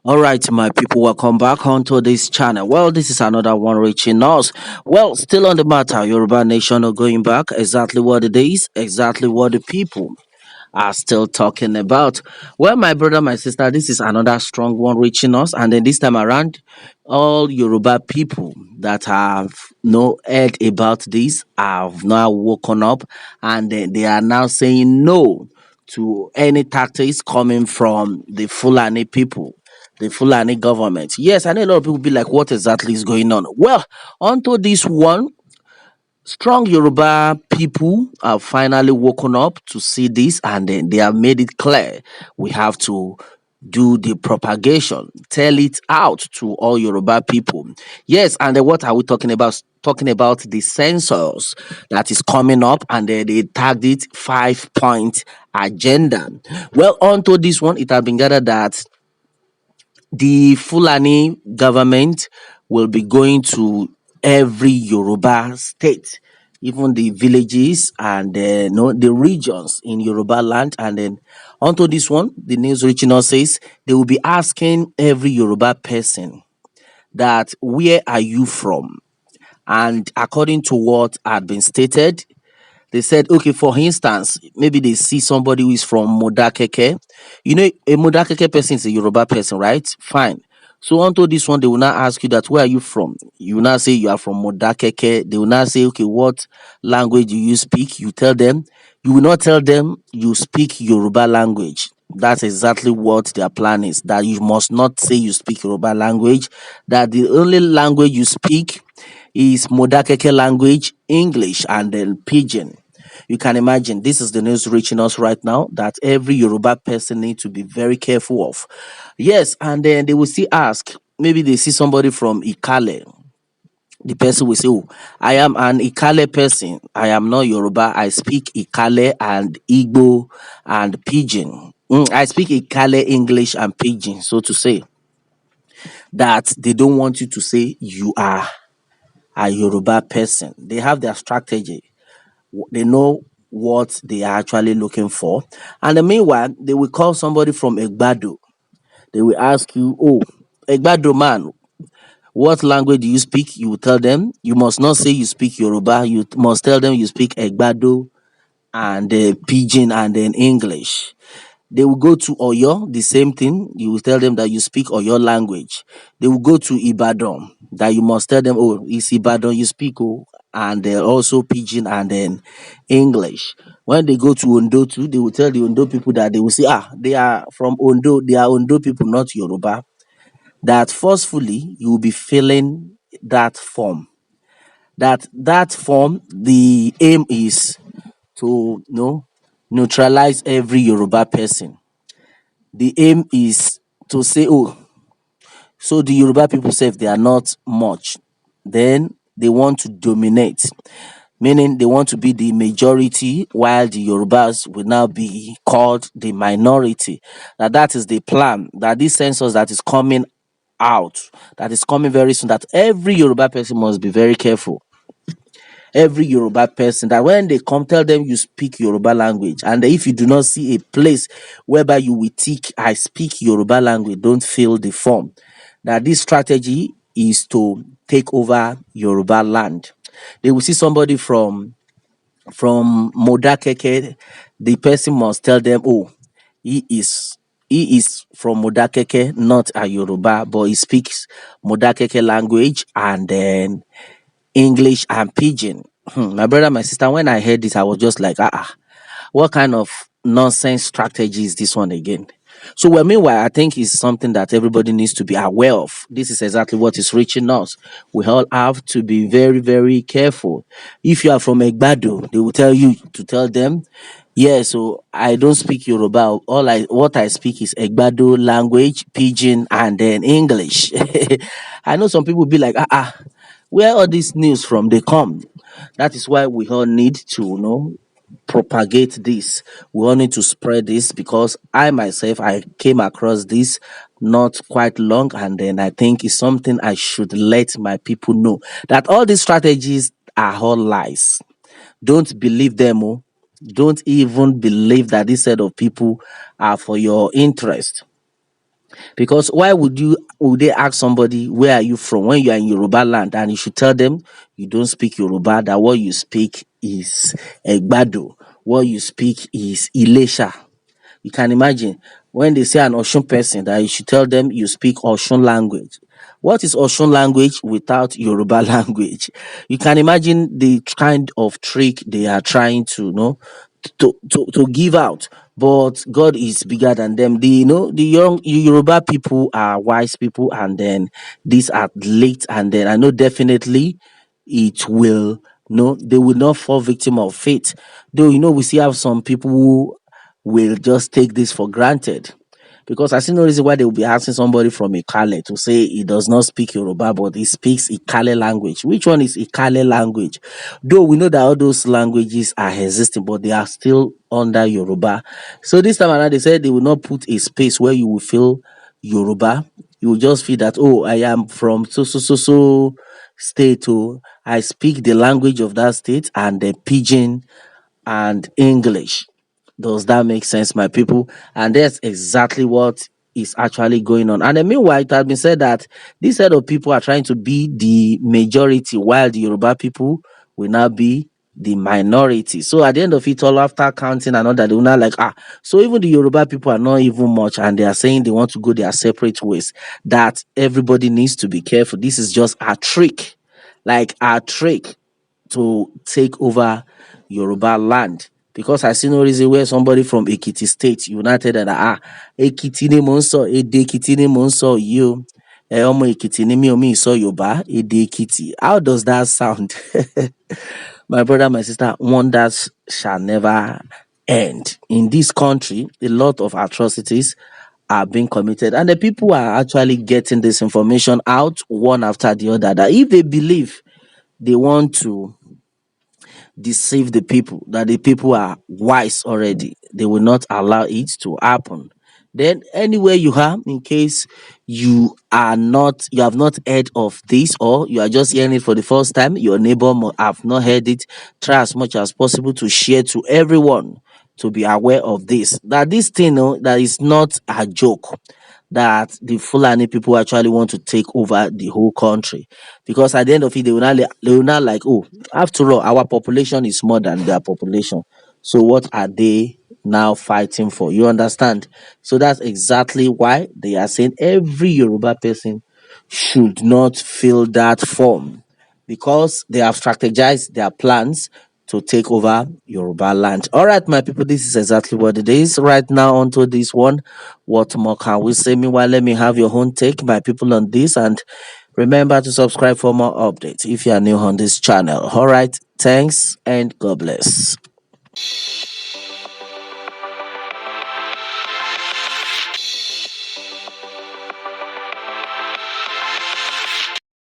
All right, my people, welcome back onto this channel. Well, this is another one reaching us. Well, still on the matter, Yoruba Nation are going back. Exactly what it is, exactly what the people are still talking about. Well, my brother, my sister, this is another strong one reaching us. And then this time around, all Yoruba people that have no heard about this have now woken up and they are now saying no to any tactics coming from the Fulani people. The Fulani government. Yes, I know a lot of people be like, what exactly is going on? Well, onto this one, strong Yoruba people have finally woken up to see this and then they have made it clear we have to do the propagation, tell it out to all Yoruba people. Yes, and then what are we talking about? Talking about the census that is coming up and then they tagged it 5 point agenda. Well, onto this one, it has been gathered that the Fulani government will be going to every Yoruba state, even the villages and no, the regions in Yoruba land. And then onto this one, the news reaching us says they will be asking every Yoruba person that where are you from? And according to what had been stated, they said, okay, for instance, maybe they see somebody who is from Modakeke. You know, a Modakeke person is a Yoruba person, right? Fine. So onto this one, they will not ask you that where are you from? You will not say you are from Modakeke. They will not say, okay, what language do you speak? You tell them. You will not tell them you speak Yoruba language. That's exactly what their plan is. That you must not say you speak Yoruba language. That the only language you speak is Modakeke language, English, and then Pidgin. You can imagine this is the news reaching us right now that every Yoruba person needs to be very careful of. Yes, and then they will still ask, maybe they see somebody from Ikale. The person will say, oh, I am an Ikale person. I am not Yoruba. I speak Ikale and Igbo and Pidgin. I speak Ikale English and Pidgin, so to say that they don't want you to say you are a Yoruba person. They have their strategy. They know what they are actually looking for. And then meanwhile, they will call somebody from Egbado. They will ask you, oh, Egbado man, what language do you speak? You will tell them. You must not say you speak Yoruba. You must tell them you speak Egbado and Pidgin and then English. They will go to Oyo, the same thing. You will tell them that you speak Oyo language. They will go to Ibadan, that you must tell them, oh, it's Ibadan you speak, oh, and also Pidgin and then English. When they go to Ondo too, they will tell the Ondo people that they will say, they are from Ondo, they are Ondo people, not Yoruba. That forcefully you will be filling that form. That form, the aim is to neutralize every Yoruba person. The aim is to say, oh, so the Yoruba people say if they are not much, then they want to dominate, meaning they want to be the majority while the Yorubas will now be called the minority. Now that is the plan. That this census that is coming out, that is coming very soon, that every Yoruba person must be very careful, every Yoruba person, that when they come, tell them you speak Yoruba language. And if you do not see a place whereby you will teach, I speak Yoruba language, don't fill the form. That this strategy is to take over Yoruba land. They will see somebody from Modakeke, the person must tell them, oh, he is he is from Modakeke, not a Yoruba, but he speaks Modakeke language and then English and Pidgin. My brother, my sister, when I heard this, I was just like, what kind of nonsense strategy is this one again? So, well, meanwhile, I think it's something that everybody needs to be aware of. This is exactly what is reaching us. We all have to be very, very careful. If you are from Egbado, they will tell you to tell them, yeah, so I don't speak Yoruba. What I speak is Egbado language, Pidgin, and then English. I know some people will be like, where all this news from? They come. That is why we all need to propagate this. We all need to spread this because I myself I came across this not quite long, and then I think it's something I should let my people know that all these strategies are all lies. Don't believe them. Oh. Don't even believe that this set of people are for your interest. Because why would they ask somebody where are you from when you are in Yoruba land, and you should tell them you don't speak Yoruba, that what you speak is Egbado, what you speak is Ilesha. You can imagine when they say an Oshun person that you should tell them you speak Oshun language. What is Oshun language without Yoruba language? You can imagine the kind of trick they are trying to to give out. But God is bigger than them. The young Yoruba people are wise people, and then these are late, and then I know definitely it will no, they will not fall victim of fate. Though we still have some people who will just take this for granted. Because I see no reason why they will be asking somebody from Ikale to say he does not speak Yoruba, but he speaks Ikale language. Which one is Ikale language? Though we know that all those languages are existing, but they are still under Yoruba. So this time around, they said they will not put a space where you will feel Yoruba. You will just feel that, oh, I am from so state. Oh, I speak the language of that state and the pidgin and English. Does that make sense, my people? And that's exactly what is actually going on. And then meanwhile, it has been said that this set of people are trying to be the majority, while the Yoruba people will now be the minority. So at the end of it all, after counting and all that, they will now like, so even the Yoruba people are not even much, and they are saying they want to go their separate ways. That everybody needs to be careful. This is just a trick, like a trick to take over Yoruba land. Because I see no reason where somebody from Ekiti State United and Ekiti ni mo ń sọ, èdè Ekiti ni mo ń sọ yìí o. Ọmọ Ekiti ni mi ò mi sọ Yorùbá, èdè Ekiti. How does that sound? My brother, my sister, wonders shall never end. In this country, a lot of atrocities are being committed, and the people are actually getting this information out one after the other. That if they believe they want to deceive the people, that the people are wise already, they will not allow it to happen. Then anywhere you are, in case you have not heard of this, or you are just hearing it for the first time, your neighbor have not heard it, try as much as possible to share to everyone, to be aware of this, that this thing, that is not a joke, that the Fulani people actually want to take over the whole country. Because at the end of it, they will not like, oh, after all, our population is more than their population. So what are they now fighting for? You understand? So that's exactly why they are saying every Yoruba person should not fill that form, because they have strategized their plans to take over Yoruba land. All right, my people, this is exactly what it is. Right now, onto this one. What more can we say? Meanwhile, let me have your own take, my people, on this. And remember to subscribe for more updates if you are new on this channel. All right, thanks and God bless.